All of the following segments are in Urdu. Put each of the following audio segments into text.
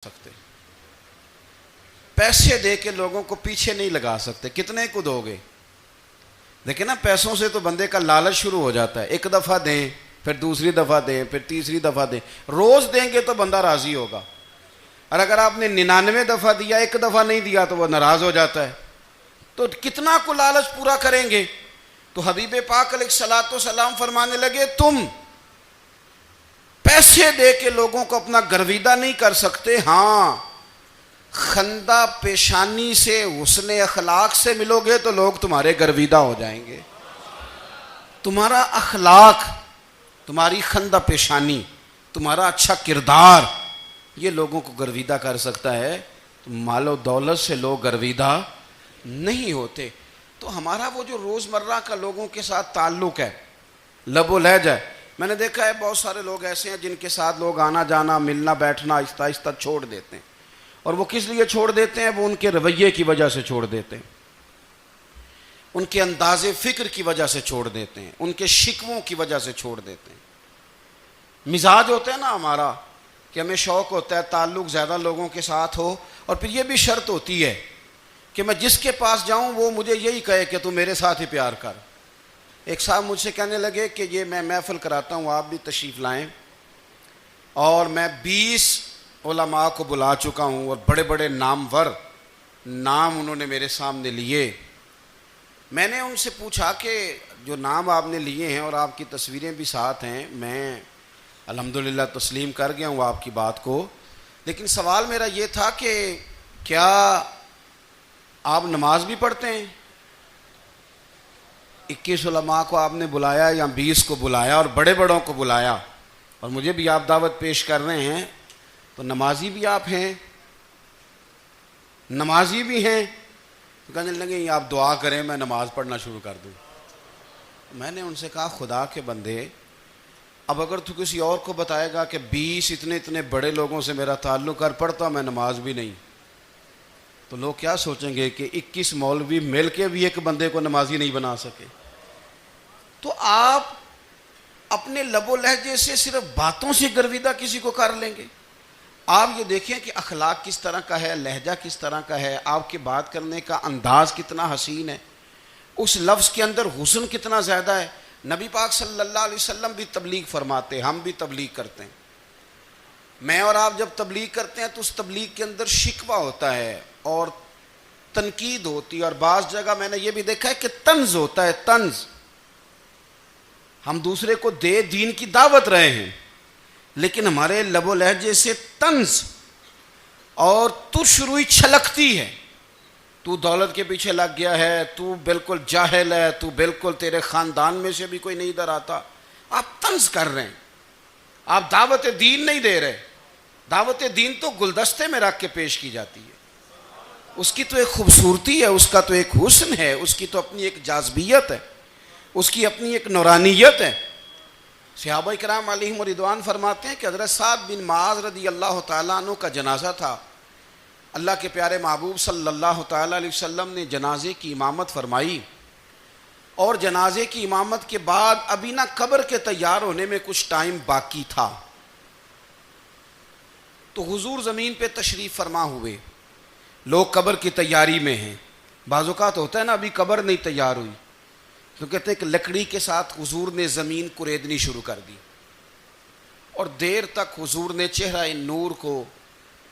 سکتے پیسے دے کے لوگوں کو پیچھے نہیں لگا سکتے. کتنے کو دو گے؟ دیکھیں نا، پیسوں سے تو بندے کا لالچ شروع ہو جاتا ہے. ایک دفعہ دیں، پھر دوسری دفعہ دیں، پھر تیسری دفعہ دیں. روز دیں گے تو بندہ راضی ہوگا، اور اگر آپ نے 99 دفعہ دیا، ایک دفعہ نہیں دیا تو وہ ناراض ہو جاتا ہے. تو کتنا کو لالچ پورا کریں گے؟ تو حبیب پاک علیہ الصلوۃ والسلام فرمانے لگے، تم پیسے دے کے لوگوں کو اپنا گرویدہ نہیں کر سکتے. ہاں، خندہ پیشانی سے، حسن اخلاق سے ملو گے تو لوگ تمہارے گرویدہ ہو جائیں گے. تمہارا اخلاق، تمہاری خندہ پیشانی، تمہارا اچھا کردار، یہ لوگوں کو گرویدہ کر سکتا ہے. تو مال و دولت سے لوگ گرویدہ نہیں ہوتے. تو ہمارا وہ جو روزمرہ کا لوگوں کے ساتھ تعلق ہے، لب و لہجہ ہے. میں نے دیکھا ہے بہت سارے لوگ ایسے ہیں جن کے ساتھ لوگ آنا جانا، ملنا بیٹھنا آہستہ آہستہ چھوڑ دیتے ہیں. اور وہ کس لیے چھوڑ دیتے ہیں؟ وہ ان کے رویے کی وجہ سے چھوڑ دیتے ہیں، ان کے انداز فکر کی وجہ سے چھوڑ دیتے ہیں، ان کے شکووں کی وجہ سے چھوڑ دیتے ہیں. مزاج ہوتا ہے نا ہمارا کہ ہمیں شوق ہوتا ہے تعلق زیادہ لوگوں کے ساتھ ہو، اور پھر یہ بھی شرط ہوتی ہے کہ میں جس کے پاس جاؤں وہ مجھے یہی کہے کہ تو میرے ساتھ ہی پیار کر. ایک صاحب مجھ سے کہنے لگے کہ یہ میں محفل کراتا ہوں، آپ بھی تشریف لائیں، اور میں 20 علماء کو بلا چکا ہوں، اور بڑے بڑے نامور نام انہوں نے میرے سامنے لیے. میں نے ان سے پوچھا کہ جو نام آپ نے لیے ہیں اور آپ کی تصویریں بھی ساتھ ہیں، میں الحمدللہ تسلیم کر گیا ہوں آپ کی بات کو، لیکن سوال میرا یہ تھا کہ کیا آپ نماز بھی پڑھتے ہیں؟ 21 علماء کو آپ نے بلایا یا 20 کو بلایا اور بڑے بڑوں کو بلایا، اور مجھے بھی آپ دعوت پیش کر رہے ہیں، تو نمازی بھی آپ ہیں؟ نمازی بھی ہیں؟ تو کہنے لگے آپ دعا کریں میں نماز پڑھنا شروع کر دوں. میں نے ان سے کہا خدا کے بندے، اب اگر تو کسی اور کو بتائے گا کہ 20 اتنے بڑے لوگوں سے میرا تعلق کر، پڑھتا میں نماز بھی نہیں، تو لوگ کیا سوچیں گے کہ 21 مولوی مل کے بھی ایک بندے کو نمازی نہیں بنا سکے. تو آپ اپنے لب و لہجے سے صرف باتوں سے گرویدہ کسی کو کر لیں گے؟ آپ یہ دیکھیں کہ اخلاق کس طرح کا ہے، لہجہ کس طرح کا ہے، آپ کے بات کرنے کا انداز کتنا حسین ہے، اس لفظ کے اندر حسن کتنا زیادہ ہے. نبی پاک صلی اللہ علیہ وسلم بھی تبلیغ فرماتے، ہم بھی تبلیغ کرتے ہیں. میں اور آپ جب تبلیغ کرتے ہیں تو اس تبلیغ کے اندر شکوہ ہوتا ہے اور تنقید ہوتی ہے، اور بعض جگہ میں نے یہ بھی دیکھا ہے کہ طنز ہوتا ہے. طنز، ہم دوسرے کو دین کی دعوت رہے ہیں، لیکن ہمارے لب و لہجے سے طنز اور ترش روئی چھلکتی ہے. تو دولت کے پیچھے لگ گیا ہے، تو بالکل جاہل ہے، تو بالکل تیرے خاندان میں سے بھی کوئی نہیں ادھر آتا. آپ طنز کر رہے ہیں، آپ دعوت دین نہیں دے رہے. دعوت دین تو گلدستے میں رکھ کے پیش کی جاتی ہے، اس کی تو ایک خوبصورتی ہے، اس کا تو ایک حسن ہے، اس کی تو اپنی ایک جاذبیت ہے، اس کی اپنی ایک نورانیت ہے. صحابہ کرام علیہم رضوان فرماتے ہیں کہ حضرت سعد بن معاذ رضی اللہ تعالیٰ عنہ کا جنازہ تھا. اللہ کے پیارے محبوب صلی اللہ تعالیٰ علیہ وسلم نے جنازے کی امامت فرمائی، اور جنازے کی امامت کے بعد ابھی نہ قبر کے تیار ہونے میں کچھ ٹائم باقی تھا، تو حضور زمین پہ تشریف فرما ہوئے. لوگ قبر کی تیاری میں ہیں. بعض اوقات ہوتا ہے نا ابھی قبر نہیں تیار ہوئی، تو کہتے ہیں کہ لکڑی کے ساتھ حضور نے زمین کوریدنی شروع کر دی، اور دیر تک حضور نے چہرہ نور کو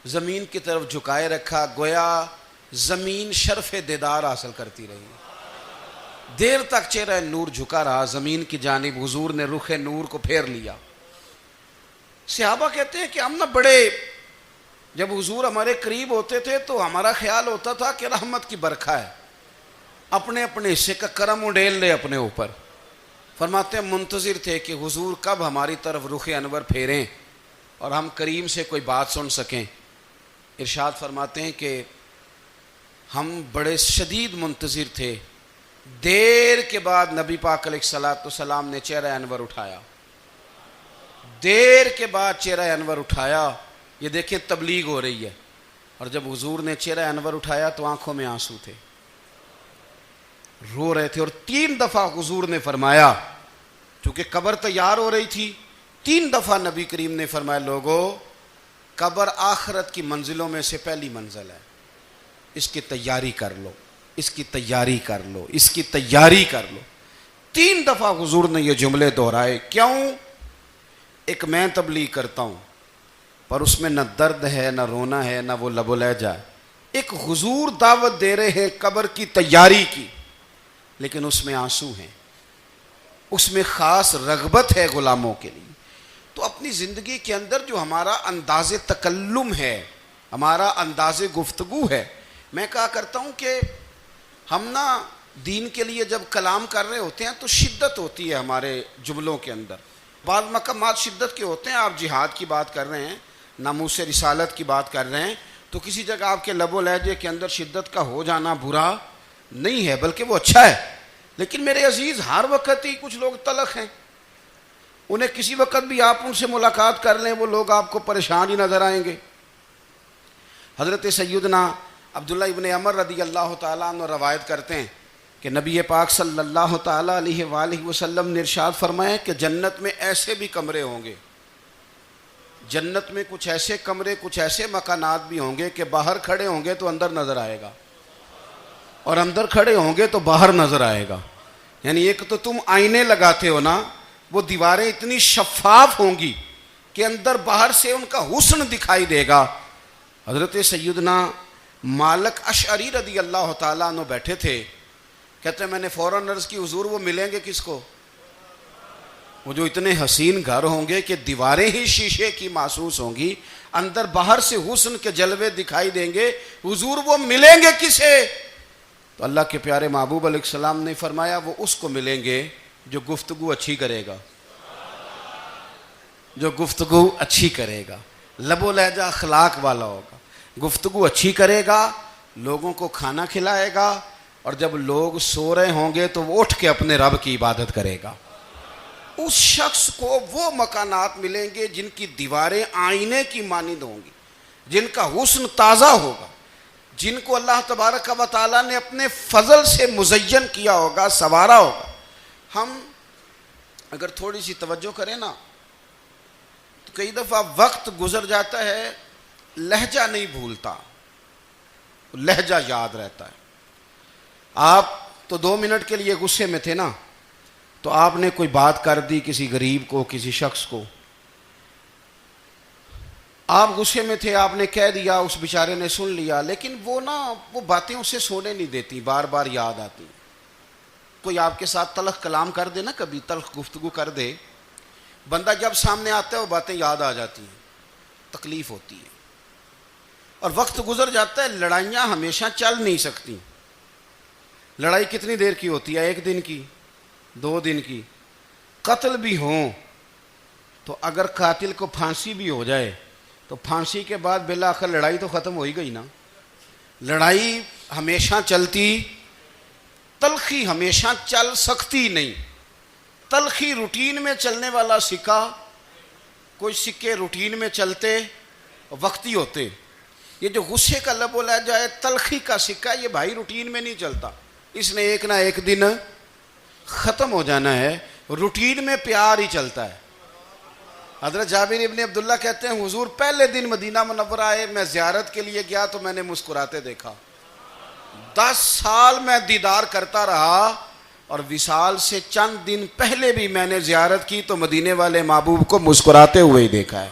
زمین کی طرف جھکائے رکھا، گویا زمین شرف دیدار حاصل کرتی رہی. دیر تک چہرہ نور جھکا رہا زمین کی جانب، حضور نے رخ نور کو پھیر لیا. صحابہ کہتے ہیں کہ ہم نہ بڑے، جب حضور ہمارے قریب ہوتے تھے تو ہمارا خیال ہوتا تھا کہ رحمت کی برکھا ہے، اپنے اپنے حصے کا کرم اڈیل لے اپنے اوپر. فرماتے ہیں منتظر تھے کہ حضور کب ہماری طرف رخ انور پھیریں اور ہم کریم سے کوئی بات سن سکیں. ارشاد فرماتے ہیں کہ ہم بڑے شدید منتظر تھے. دیر کے بعد نبی پاک علیہ الصلوۃ والسلام نے چہرہ انور اٹھایا، دیر کے بعد چہرہ انور اٹھایا. یہ دیکھیں تبلیغ ہو رہی ہے، اور جب حضور نے چہرہ انور اٹھایا تو آنکھوں میں آنسو تھے، رو رہے تھے. اور 3 دفعہ حضور نے فرمایا، چونکہ قبر تیار ہو رہی تھی، 3 دفعہ نبی کریم نے فرمایا لوگو قبر آخرت کی منزلوں میں سے پہلی منزل ہے، اس کی تیاری کر لو، اس کی تیاری کر لو، اس کی تیاری کر لو۔ 3 دفعہ حضور نے یہ جملے دہرائے۔ کیوں؟ ایک میں تبلیغ کرتا ہوں پر اس میں نہ درد ہے، نہ رونا ہے، نہ وہ لب و لہجہ ہے۔ ایک حضور دعوت دے رہے ہیں قبر کی تیاری کی، لیکن اس میں آنسو ہیں، اس میں خاص رغبت ہے غلاموں کے لیے۔ تو اپنی زندگی کے اندر جو ہمارا انداز تکلم ہے، ہمارا انداز گفتگو ہے، میں کہا کرتا ہوں کہ ہم نا دین کے لیے جب کلام کر رہے ہوتے ہیں تو شدت ہوتی ہے ہمارے جملوں کے اندر۔ بعض مقامات شدت کے ہوتے ہیں، آپ جہاد کی بات کر رہے ہیں، ناموس رسالت کی بات کر رہے ہیں، تو کسی جگہ آپ کے لب و لہجے کے اندر شدت کا ہو جانا برا نہیں ہے، بلکہ وہ اچھا ہے۔ لیکن میرے عزیز، ہر وقت ہی کچھ لوگ تلخ ہیں، انہیں کسی وقت بھی آپ ان سے ملاقات کر لیں وہ لوگ آپ کو پریشان ہی نظر آئیں گے۔ حضرت سیدنا عبداللہ ابن عمر رضی اللہ تعالیٰ عنہ روایت کرتے ہیں کہ نبی پاک صلی اللہ تعالیٰ علیہ وآلہ وسلم نے ارشاد فرمایا کہ جنت میں ایسے بھی کمرے ہوں گے، جنت میں کچھ ایسے کمرے، کچھ ایسے مکانات بھی ہوں گے کہ باہر کھڑے ہوں گے تو اندر نظر آئے گا، اور اندر کھڑے ہوں گے تو باہر نظر آئے گا۔ یعنی ایک تو تم آئینے لگاتے ہو نا، وہ دیواریں اتنی شفاف ہوں گی کہ اندر باہر سے ان کا حسن دکھائی دے گا۔ حضرت سیدنا مالک اشعری رضی اللہ تعالیٰ عنہ بیٹھے تھے، کہتے ہیں میں نے فوراً عرض کی حضور وہ ملیں گے کس کو؟ وہ جو اتنے حسین گھر ہوں گے کہ دیواریں ہی شیشے کی محسوس ہوں گی، اندر باہر سے حسن کے جلوے دکھائی دیں گے، حضور وہ ملیں گے کسے؟ تو اللہ کے پیارے محبوب علیہ السلام نے فرمایا وہ اس کو ملیں گے جو گفتگو اچھی کرے گا، جو گفتگو اچھی کرے گا، لب و لہجہ اخلاق والا ہوگا، گفتگو اچھی کرے گا، لوگوں کو کھانا کھلائے گا، اور جب لوگ سو رہے ہوں گے تو وہ اٹھ کے اپنے رب کی عبادت کرے گا۔ اس شخص کو وہ مکانات ملیں گے جن کی دیواریں آئینے کی مانند ہوں گی، جن کا حسن تازہ ہوگا، جن کو اللہ تبارک و تعالیٰ نے اپنے فضل سے مزین کیا ہوگا، سنوارا ہوگا۔ ہم اگر تھوڑی سی توجہ کریں نا تو کئی دفعہ وقت گزر جاتا ہے، لہجہ نہیں بھولتا، لہجہ یاد رہتا ہے۔ آپ تو 2 منٹ کے لیے غصے میں تھے نا، تو آپ نے کوئی بات کر دی کسی غریب کو، کسی شخص کو، آپ غصے میں تھے، آپ نے کہہ دیا، اس بیچارے نے سن لیا، لیکن وہ باتیں اسے سونے نہیں دیتی، بار بار یاد آتی۔ کوئی آپ کے ساتھ تلخ کلام کر دے نا، کبھی تلخ گفتگو کر دے، بندہ جب سامنے آتا ہے وہ باتیں یاد آ جاتی ہیں، تکلیف ہوتی ہے، اور وقت گزر جاتا ہے۔ لڑائیاں ہمیشہ چل نہیں سکتی۔ لڑائی کتنی دیر کی ہوتی ہے؟ 1 دن کی، 2 دن کی۔ قتل بھی ہوں تو اگر قاتل کو پھانسی بھی ہو جائے تو پھانسی کے بعد بالآخر لڑائی تو ختم ہو ہی گئی نا۔ لڑائی ہمیشہ چلتی، تلخی ہمیشہ چل سکتی نہیں۔ تلخی روٹین میں چلنے والا سکہ، کوئی سکے روٹین میں چلتے وقتی ہوتے، یہ جو غصے کا لب و لہجہ ہے، تلخی کا سکہ، یہ بھائی روٹین میں نہیں چلتا، اس نے ایک نہ ایک دن ختم ہو جانا ہے۔ روٹین میں پیار ہی چلتا ہے۔ حضرت جابر ابن عبداللہ کہتے ہیں حضور پہلے دن مدینہ منورہ آئے، میں زیارت کے لیے گیا تو میں نے مسکراتے دیکھا۔ 10 سال میں دیدار کرتا رہا، اور وصال سے چند دن پہلے بھی میں نے زیارت کی تو مدینے والے محبوب کو مسکراتے ہوئے ہی دیکھا ہے۔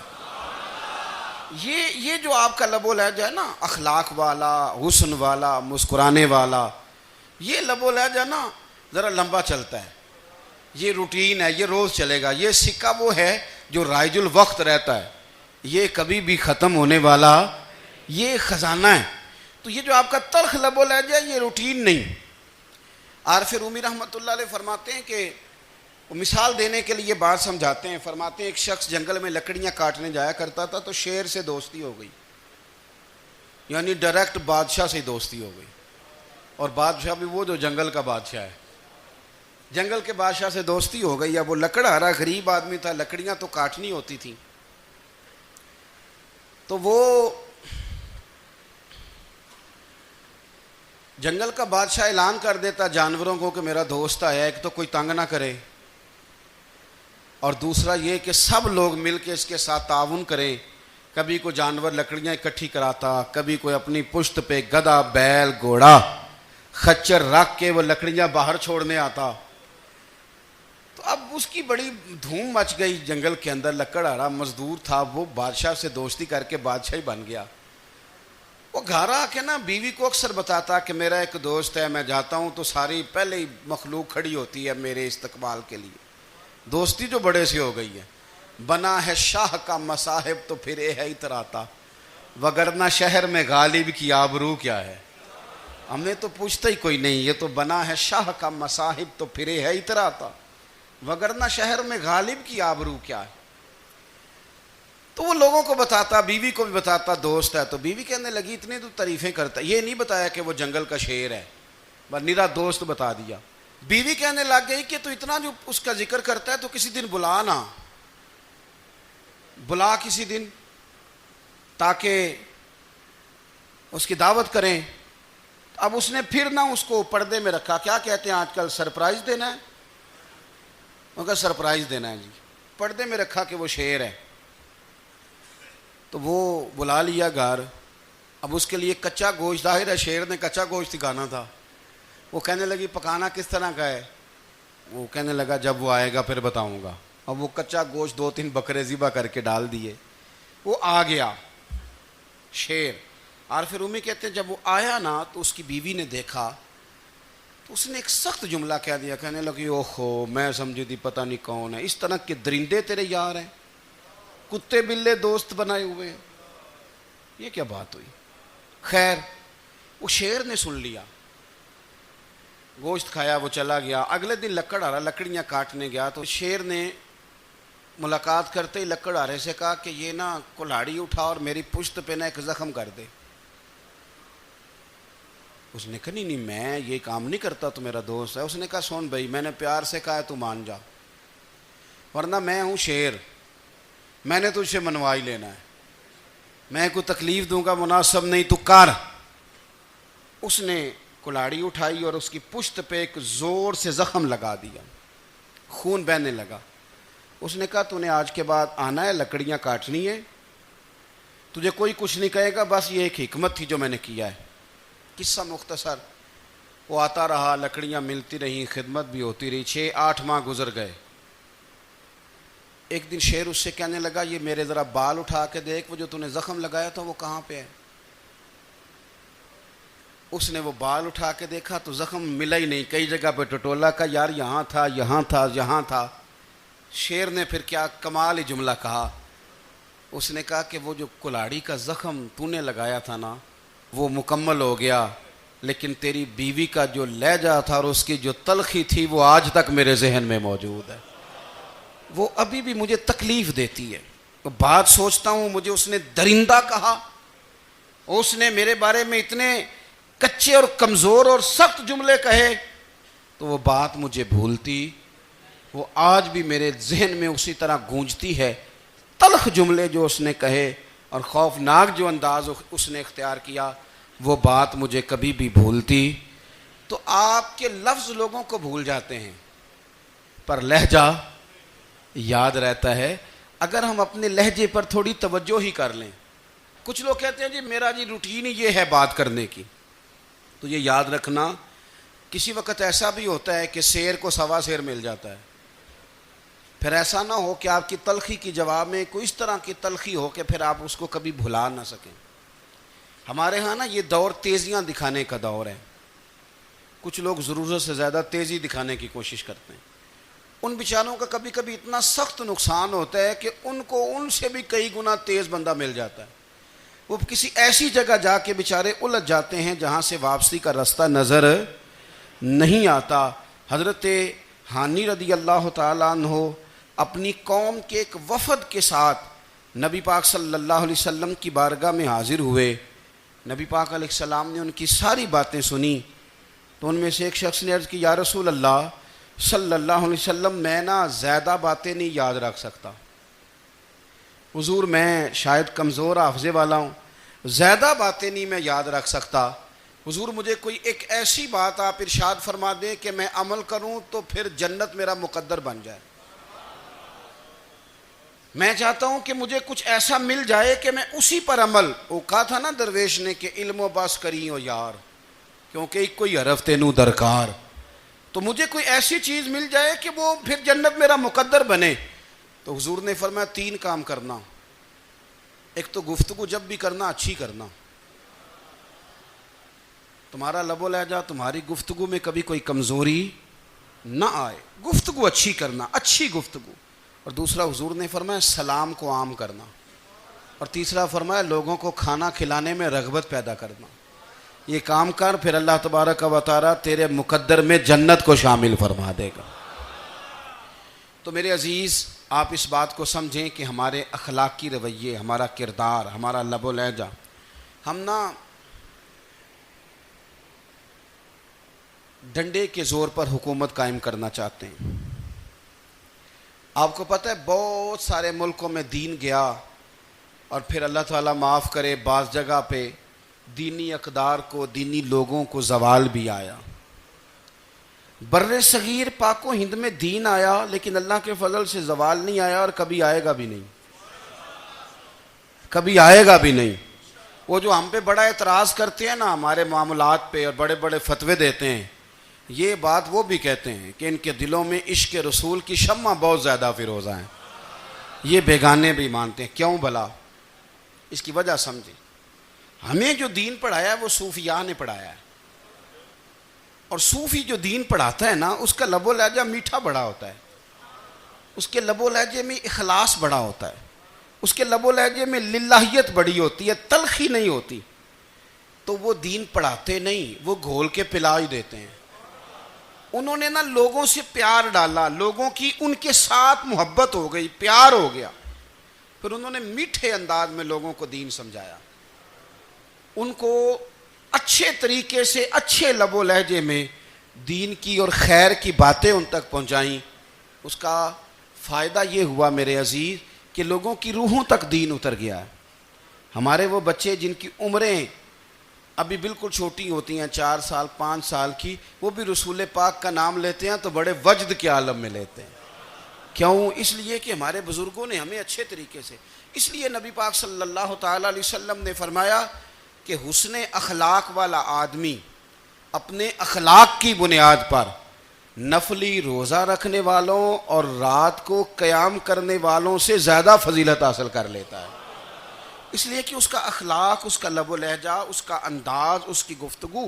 یہ جو آپ کا لب و لہجہ ہے نا، اخلاق والا، حسن والا، مسکرانے والا، یہ لب و لہجہ نا ذرا لمبا چلتا ہے، یہ روٹین ہے، یہ روز چلے گا۔ یہ سکہ وہ ہے جو رائج الوقت رہتا ہے، یہ کبھی بھی ختم ہونے والا یہ خزانہ ہے۔ تو یہ جو آپ کا تلخ لب و لہجہ ہے، یہ روٹین نہیں۔ عارف رومی رحمۃ اللہ علیہ فرماتے ہیں کہ وہ مثال دینے کے لیے بات سمجھاتے ہیں، فرماتے ہیں ایک شخص جنگل میں لکڑیاں کاٹنے جایا کرتا تھا تو شیر سے دوستی ہو گئی، یعنی ڈائریکٹ بادشاہ سے دوستی ہو گئی، اور بادشاہ بھی وہ جو جنگل کا بادشاہ ہے، جنگل کے بادشاہ سے دوستی ہو گئی۔ اب وہ لکڑہارا غریب آدمی تھا، لکڑیاں تو کاٹنی ہوتی تھیں، تو وہ جنگل کا بادشاہ اعلان کر دیتا جانوروں کو کہ میرا دوست آیا، ایک تو کوئی تنگ نہ کرے، اور دوسرا یہ کہ سب لوگ مل کے اس کے ساتھ تعاون کریں کبھی کوئی جانور لکڑیاں اکٹھی کراتا، کبھی کوئی اپنی پشت پہ گدھا، بیل، گھوڑا، خچر رکھ کے وہ لکڑیاں باہر چھوڑنے آتا۔ تو اب اس کی بڑی دھوم مچ گئی جنگل کے اندر، لکڑہارا مزدور تھا، وہ بادشاہ سے دوستی کر کے بادشاہ ہی بن گیا۔ وہ گھر آ کے نا بیوی کو اکثر بتاتا کہ میرا ایک دوست ہے، میں جاتا ہوں تو ساری پہلے ہی مخلوق کھڑی ہوتی ہے میرے استقبال کے لیے۔ دوستی جو بڑے سے ہو گئی ہے۔ بنا ہے شاہ کا مصاحب تو پھر ہے اتراتا، وگرنہ شہر میں غالب کی آبرو کیا ہے۔ ہم نے تو پوچھتا ہی کوئی نہیں، یہ تو بنا ہے شاہ کا مصاحب تو پھر ہے اتراتا، وگرنہ شہر میں غالب کی آبرو کیا ہے۔ تو وہ لوگوں کو بتاتا، بیوی کو بھی بتاتا دوست ہے، تو بیوی کہنے لگی اتنی تو تعریفیں کرتا، یہ نہیں بتایا کہ وہ جنگل کا شیر ہے، بس نیرا دوست بتا دیا۔ بیوی کہنے لگ گئی کہ تو اتنا جو اس کا ذکر کرتا ہے تو کسی دن بلا نا، بلا کسی دن تاکہ اس کی دعوت کریں۔ اب اس نے پھر نہ اس کو پردے میں رکھا، کیا کہتے ہیں آج کل، سرپرائز دینا ہے، مگر سرپرائز دینا ہے جی، پردے میں رکھا کہ وہ شیر ہے۔ تو وہ بلا لیا گھر۔ اب اس کے لیے کچا گوشت، ظاہر ہے شیر نے کچا گوشت کھانا تھا۔ وہ کہنے لگی پکانا کس طرح کا ہے؟ وہ کہنے لگا جب وہ آئے گا پھر بتاؤں گا۔ اب وہ کچا گوشت 2-3 بکرے ذبح کر کے ڈال دیے، وہ آ گیا شیر۔ اور پھر امی کہتے ہیں جب وہ آیا نا تو اس کی بیوی نے دیکھا تو اس نے ایک سخت جملہ کہہ دیا، کہنے لگی اوہو میں سمجھی تھی پتہ نہیں کون ہے، اس طرح کے درندے تیرے یار ہیں، کتے بلے دوست بنائے ہوئے ہیں، یہ کیا بات ہوئی؟ خیر وہ شیر نے سن لیا، گوشت کھایا، وہ چلا گیا۔ اگلے دن لکڑہارا لکڑیاں کاٹنے گیا تو شیر نے ملاقات کرتے ہی لکڑہارے سے کہا کہ یہ نا کلہاڑی اٹھا اور میری پشت پہ نا ایک زخم کر دے۔ اس نے کہا نہیں میں یہ کام نہیں کرتا، تو میرا دوست ہے۔ اس نے کہا سن بھائی، میں نے پیار سے کہا ہے تو مان جا، ورنہ میں ہوں شیر، میں نے تجھ سے منوا ہی لینا ہے، میں کوئی تکلیف دوں گا مناسب نہیں، تو کر۔ اس نے کلاڑی اٹھائی اور اس کی پشت پہ ایک زور سے زخم لگا دیا، خون بہنے لگا۔ اس نے کہا تو نے آج کے بعد آنا ہے، لکڑیاں کاٹنی ہے، تجھے کوئی کچھ نہیں کہے گا، بس یہ ایک حکمت تھی جو میں نے کیا ہے۔ قصہ مختصر، وہ آتا رہا، لکڑیاں ملتی رہیں، خدمت بھی ہوتی رہی، 6-8 ماہ گزر گئے۔ ایک دن شیر اس سے کہنے لگا یہ میرے ذرا بال اٹھا کے دیکھ، وہ جو تو نے زخم لگایا تھا وہ کہاں پہ ہے؟ اس نے وہ بال اٹھا کے دیکھا تو زخم ملا ہی نہیں، کئی جگہ پہ ٹٹولا کا، یار یہاں تھا یہاں تھا یہاں تھا۔ شیر نے پھر کیا کمال ہی جملہ کہا، اس نے کہا کہ وہ جو کلاڑی کا زخم تو نے لگایا تھا نا وہ مکمل ہو گیا، لیکن تیری بیوی کا جو لہجہ تھا اور اس کی جو تلخی تھی وہ آج تک میرے ذہن میں موجود ہے، وہ ابھی بھی مجھے تکلیف دیتی ہے۔ بات سوچتا ہوں مجھے اس نے درندہ کہا، اس نے میرے بارے میں اتنے کچے اور کمزور اور سخت جملے کہے، تو وہ بات مجھے بھولتی، وہ آج بھی میرے ذہن میں اسی طرح گونجتی ہے۔ تلخ جملے جو اس نے کہے اور خوفناک جو انداز اس نے اختیار کیا، وہ بات مجھے کبھی بھی بھولتی۔ تو آپ کے لفظ لوگوں کو بھول جاتے ہیں پر لہجہ یاد رہتا ہے، اگر ہم اپنے لہجے پر تھوڑی توجہ ہی کر لیں۔ کچھ لوگ کہتے ہیں جی میرا جی روٹین ہی یہ ہے بات کرنے کی، تو یہ یاد رکھنا کسی وقت ایسا بھی ہوتا ہے کہ شیر کو سوا شیر مل جاتا ہے، پھر ایسا نہ ہو کہ آپ کی تلخی کی جواب میں کوئی اس طرح کی تلخی ہو کہ پھر آپ اس کو کبھی بھلا نہ سکیں۔ ہمارے ہاں نا یہ دور تیزیاں دکھانے کا دور ہے، کچھ لوگ ضرورت سے زیادہ تیزی دکھانے کی کوشش کرتے ہیں، ان بیچاروں کا کبھی کبھی اتنا سخت نقصان ہوتا ہے کہ ان کو ان سے بھی کئی گنا تیز بندہ مل جاتا ہے، وہ کسی ایسی جگہ جا کے بیچارے الجھ جاتے ہیں جہاں سے واپسی کا راستہ نظر نہیں آتا۔ حضرت ہانی رضی اللہ تعالیٰ عنہ اپنی قوم کے ایک وفد کے ساتھ نبی پاک صلی اللہ علیہ وسلم کی بارگاہ میں حاضر ہوئے۔ نبی پاک علیہ السلام نے ان کی ساری باتیں سنی، تو ان میں سے ایک شخص نے عرض کی یا رسول اللہ صلی اللہ علیہ وسلم، میں نا زیادہ باتیں نہیں یاد رکھ سکتا، حضور میں شاید کمزور حافظے والا ہوں، زیادہ باتیں نہیں میں یاد رکھ سکتا، حضور مجھے کوئی ایک ایسی بات آپ ارشاد فرما دیں کہ میں عمل کروں تو پھر جنت میرا مقدر بن جائے۔ میں چاہتا ہوں کہ مجھے کچھ ایسا مل جائے کہ میں اسی پر عمل، وہ کہا تھا نا درویش نے کہ علم و بس کری ہو یار کیونکہ ایک کوئی حرف تینوں درکار، تو مجھے کوئی ایسی چیز مل جائے کہ وہ پھر جنت میرا مقدر بنے۔ تو حضور نے فرمایا 3 کام کرنا، ایک تو گفتگو جب بھی کرنا اچھی کرنا، تمہارا لب و لہجہ تمہاری گفتگو میں کبھی کوئی کمزوری نہ آئے، گفتگو اچھی کرنا، اچھی گفتگو۔ اور دوسرا حضور نے فرمایا سلام کو عام کرنا، اور تیسرا فرمایا لوگوں کو کھانا کھلانے میں رغبت پیدا کرنا۔ یہ کام کر، پھر اللہ تبارک و تعالی تیرے مقدر میں جنت کو شامل فرما دے گا۔ تو میرے عزیز، آپ اس بات کو سمجھیں کہ ہمارے اخلاقی رویے، ہمارا کردار، ہمارا لب و لہجہ، ہم نا ڈنڈے کے زور پر حکومت قائم کرنا چاہتے ہیں۔ آپ کو پتہ ہے بہت سارے ملکوں میں دین گیا اور پھر اللہ تعالیٰ معاف کرے بعض جگہ پہ دینی اقدار کو، دینی لوگوں کو زوال بھی آیا۔ بر صغیر پاک و ہند میں دین آیا لیکن اللہ کے فضل سے زوال نہیں آیا، اور کبھی آئے گا بھی نہیں، کبھی آئے گا بھی نہیں۔ وہ جو ہم پہ بڑا اعتراض کرتے ہیں نا ہمارے معاملات پہ اور بڑے بڑے فتوے دیتے ہیں، یہ بات وہ بھی کہتے ہیں کہ ان کے دلوں میں عشق رسول کی شمع بہت زیادہ فیروزہ ہیں، یہ بیگانے بھی مانتے ہیں۔ کیوں بھلا؟ اس کی وجہ سمجھیں، ہمیں جو دین پڑھایا ہے وہ صوفیاء نے پڑھایا ہے، اور صوفی جو دین پڑھاتا ہے نا اس کا لب و لہجہ میٹھا بڑا ہوتا ہے، اس کے لب و لہجے میں اخلاص بڑا ہوتا ہے، اس کے لب و لہجے میں للہیت بڑی ہوتی ہے، تلخی نہیں ہوتی۔ تو وہ دین پڑھاتے نہیں، وہ گھول کے پلا ہی دیتے ہیں۔ انہوں نے نا لوگوں سے پیار ڈالا، لوگوں کی ان کے ساتھ محبت ہو گئی، پیار ہو گیا، پھر انہوں نے میٹھے انداز میں لوگوں کو دین سمجھایا، ان کو اچھے طریقے سے اچھے لب و لہجے میں دین کی اور خیر کی باتیں ان تک پہنچائیں۔ اس کا فائدہ یہ ہوا میرے عزیز کہ لوگوں کی روحوں تک دین اتر گیا ہے۔ ہمارے وہ بچے جن کی عمریں ابھی بالکل چھوٹی ہوتی ہیں، 4 سال 5 سال کی، وہ بھی رسول پاک کا نام لیتے ہیں تو بڑے وجد کے عالم میں لیتے ہیں۔ کیوں؟ اس لیے کہ ہمارے بزرگوں نے ہمیں اچھے طریقے سے، اس لیے نبی پاک صلی اللہ تعالیٰ علیہ وسلم نے فرمایا کہ حسن اخلاق والا آدمی اپنے اخلاق کی بنیاد پر نفلی روزہ رکھنے والوں اور رات کو قیام کرنے والوں سے زیادہ فضیلت حاصل کر لیتا ہے، اس لیے کہ اس کا اخلاق، اس کا لب و لہجہ، اس کا انداز، اس کی گفتگو،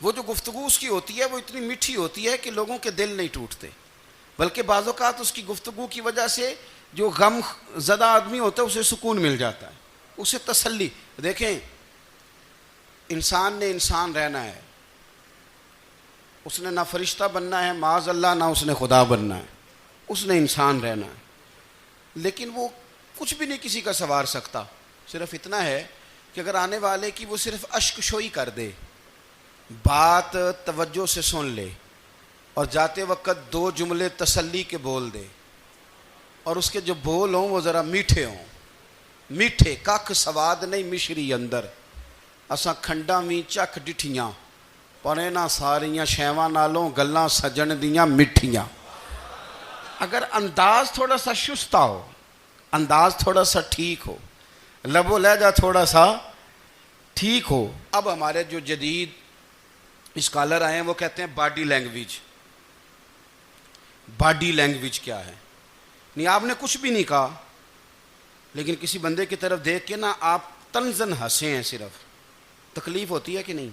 وہ جو گفتگو اس کی ہوتی ہے وہ اتنی میٹھی ہوتی ہے کہ لوگوں کے دل نہیں ٹوٹتے، بلکہ بعض اوقات اس کی گفتگو کی وجہ سے جو غم زدہ آدمی ہوتا ہے اسے سکون مل جاتا ہے، اسے تسلی۔ دیکھیں، انسان نے انسان رہنا ہے، اس نے نہ فرشتہ بننا ہے معاذ اللہ، نہ اس نے خدا بننا ہے، اس نے انسان رہنا ہے، لیکن وہ کچھ بھی نہیں کسی کا سنوار سکتا، صرف اتنا ہے کہ اگر آنے والے کی وہ صرف اشک شوئی کر دے، بات توجہ سے سن لے اور جاتے وقت 2 جملے تسلی کے بول دے، اور اس کے جو بول ہوں وہ ذرا میٹھے ہوں، میٹھے، ککھ سواد نہیں مشری اندر، اساں کھنڈاں وی چکھ ڈٹھیاں پر انہاں ساریاں شیواں نالوں گلاں سجن دیاں مٹھیاں۔ اگر انداز تھوڑا سا شستہ ہو، انداز تھوڑا سا ٹھیک ہو، لب و لہجہ تھوڑا سا ٹھیک ہو۔ اب ہمارے جو جدید اسکالر آئے ہیں وہ کہتے ہیں باڈی لینگویج۔ باڈی لینگویج کیا ہے؟ نہیں، آپ نے کچھ بھی نہیں کہا لیکن کسی بندے کی طرف دیکھ کے نا آپ تنزن ہنسے ہیں، صرف تکلیف ہوتی ہے کہ نہیں؟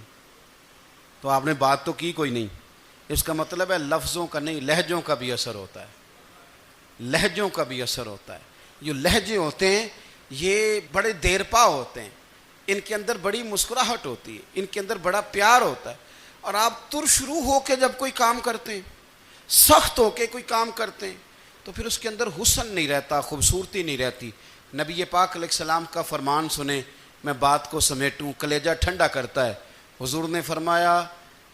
تو آپ نے بات تو کی کوئی نہیں، اس کا مطلب ہے لفظوں کا نہیں، لہجوں کا بھی اثر ہوتا ہے، لہجوں کا بھی اثر ہوتا ہے۔ جو لہجے ہوتے ہیں یہ بڑے دیر پا ہوتے ہیں، ان کے اندر بڑی مسکراہٹ ہوتی ہے، ان کے اندر بڑا پیار ہوتا ہے، اور آپ ترشروح ہو کے جب کوئی کام کرتے ہیں، سخت ہو کے کوئی کام کرتے ہیں، تو پھر اس کے اندر حسن نہیں رہتا، خوبصورتی نہیں رہتی۔ نبی پاک علیہ السلام کا فرمان سنیں، میں بات کو سمیٹوں، کلیجہ ٹھنڈا کرتا ہے۔ حضور نے فرمایا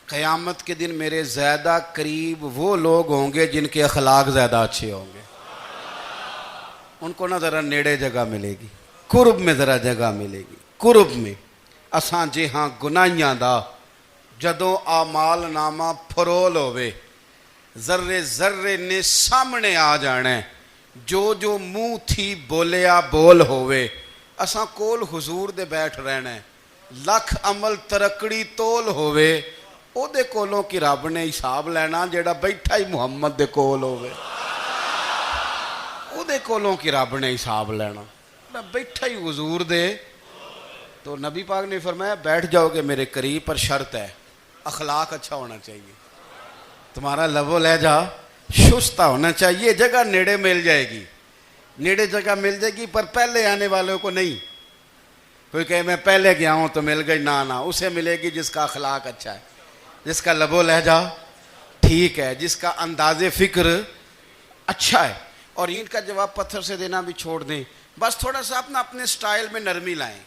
قیامت کے دن میرے زیادہ قریب وہ لوگ ہوں گے جن کے اخلاق زیادہ اچھے ہوں گے، ان کو نہ ذرا نیڑے جگہ ملے گی، قرب میں ذرا جگہ ملے گی، قرب میں۔ اساں جے ہاں گناہیاں دا جدوں اعمال نامہ پھرول ہوئے، ذرے ذرے نے سامنے آ جانا ہے، جو منہ تھی بولیا بول ہووے، اساں کول حضور دے بیٹھ رہنا ہے، لکھ عمل ترکڑی تول ہووے، او دے کولوں کی رب نے حساب لینا جیڑا بیٹھا ہی محمد دے کول ہووے، او دے کولوں کی رب نے حساب لینا، بیٹھا ہی حضور دے۔ تو نبی پاک نے فرمایا بیٹھ جاؤ گے میرے قریب، پر شرط ہے اخلاق اچھا ہونا چاہیے، تمہارا لب و لہجہ شستہ ہونا چاہیے، جگہ نیڑے مل جائے گی، نیڑے جگہ مل جائے گی، پر پہلے آنے والوں کو نہیں۔ کوئی کہے میں پہلے گیا ہوں تو مل گئی، نہ اسے ملے گی جس کا اخلاق اچھا ہے، جس کا لب و لہجہ ٹھیک ہے، جس کا انداز فکر اچھا ہے۔ اور ان کا جواب پتھر سے دینا بھی چھوڑ دیں، بس تھوڑا سا اپنے سٹائل میں نرمی لائیں،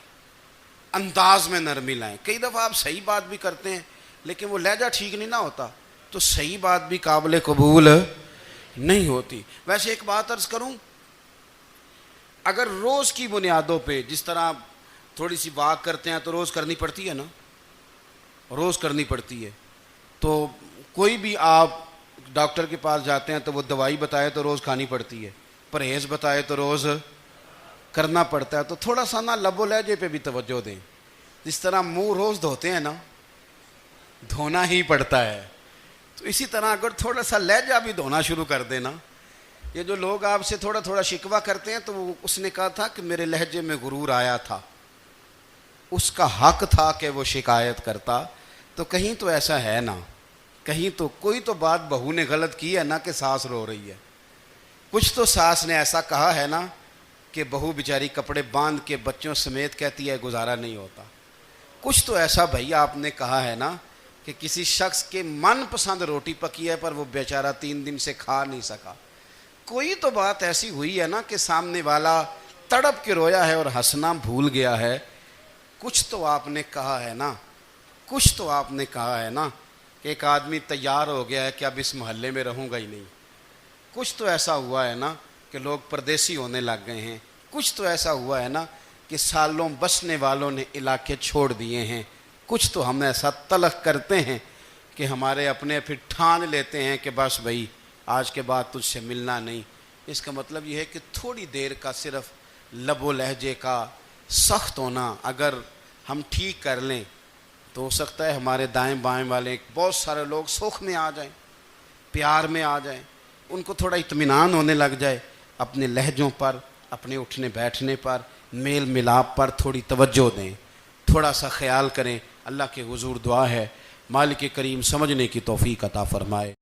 انداز میں نرمی لائیں۔ کئی دفعہ آپ صحیح بات بھی کرتے ہیں لیکن وہ لہجہ ٹھیک نہیں نہ ہوتا تو صحیح بات بھی قابل قبول نہیں ہوتی۔ ویسے ایک بات عرض کروں، اگر روز کی بنیادوں پہ جس طرح تھوڑی سی واک کرتے ہیں تو روز کرنی پڑتی ہے نا، روز کرنی پڑتی ہے، تو کوئی بھی آپ ڈاکٹر کے پاس جاتے ہیں تو وہ دوائی بتائے تو روز کھانی پڑتی ہے، پرہیز بتائے تو روز کرنا پڑتا ہے، تو تھوڑا سا نا لب و لہجے پہ بھی توجہ دیں۔ جس طرح منہ روز دھوتے ہیں نا، دھونا ہی پڑتا ہے، تو اسی طرح اگر تھوڑا سا لہجہ بھی دھونا شروع کر دینا۔ یہ جو لوگ آپ سے تھوڑا تھوڑا شکوہ کرتے ہیں تو اس نے کہا تھا کہ میرے لہجے میں غرور آیا تھا، اس کا حق تھا کہ وہ شکایت کرتا، تو کہیں تو ایسا ہے نا، کہیں تو کوئی تو بات بہو نے غلط کی ہے نا کہ ساس رو رہی ہے، کچھ تو ساس نے ایسا کہا ہے نا کہ بہو بیچاری کپڑے باندھ کے بچوں سمیت کہتی ہے گزارا نہیں ہوتا، کچھ تو ایسا بھائی آپ نے کہا ہے نا کہ کسی شخص کے من پسند روٹی پکی ہے پر وہ بیچارہ 3 دن سے کھا نہیں سکا، کوئی تو بات ایسی ہوئی ہے نا کہ سامنے والا تڑپ کے رویا ہے اور ہنسنا بھول گیا ہے، کچھ تو آپ نے کہا ہے نا، کچھ تو آپ نے کہا ہے نا کہ ایک آدمی تیار ہو گیا ہے کہ اب اس محلے میں رہوں گا ہی نہیں، کچھ تو ایسا ہوا ہے نا کہ لوگ پردیسی ہونے لگ گئے ہیں، کچھ تو ایسا ہوا ہے نا کہ سالوں بسنے والوں نے علاقے چھوڑ دیے ہیں، کچھ تو ہم ایسا تلخ کرتے ہیں کہ ہمارے اپنے پھر ٹھان لیتے ہیں کہ بس بھائی آج کے بعد تجھ سے ملنا نہیں۔ اس کا مطلب یہ ہے کہ تھوڑی دیر کا صرف لب و لہجے کا سخت ہونا اگر ہم ٹھیک کر لیں تو ہو سکتا ہے ہمارے دائیں بائیں والے بہت سارے لوگ سوکھ میں آ جائیں، پیار میں آ جائیں، ان کو تھوڑا اطمینان ہونے لگ جائے، اپنے لہجوں پر، اپنے اٹھنے بیٹھنے پر، میل ملاپ پر تھوڑی توجہ دیں، تھوڑا سا خیال کریں۔ اللہ کے حضور دعا ہے مالک کریم سمجھنے کی توفیق عطا فرمائے۔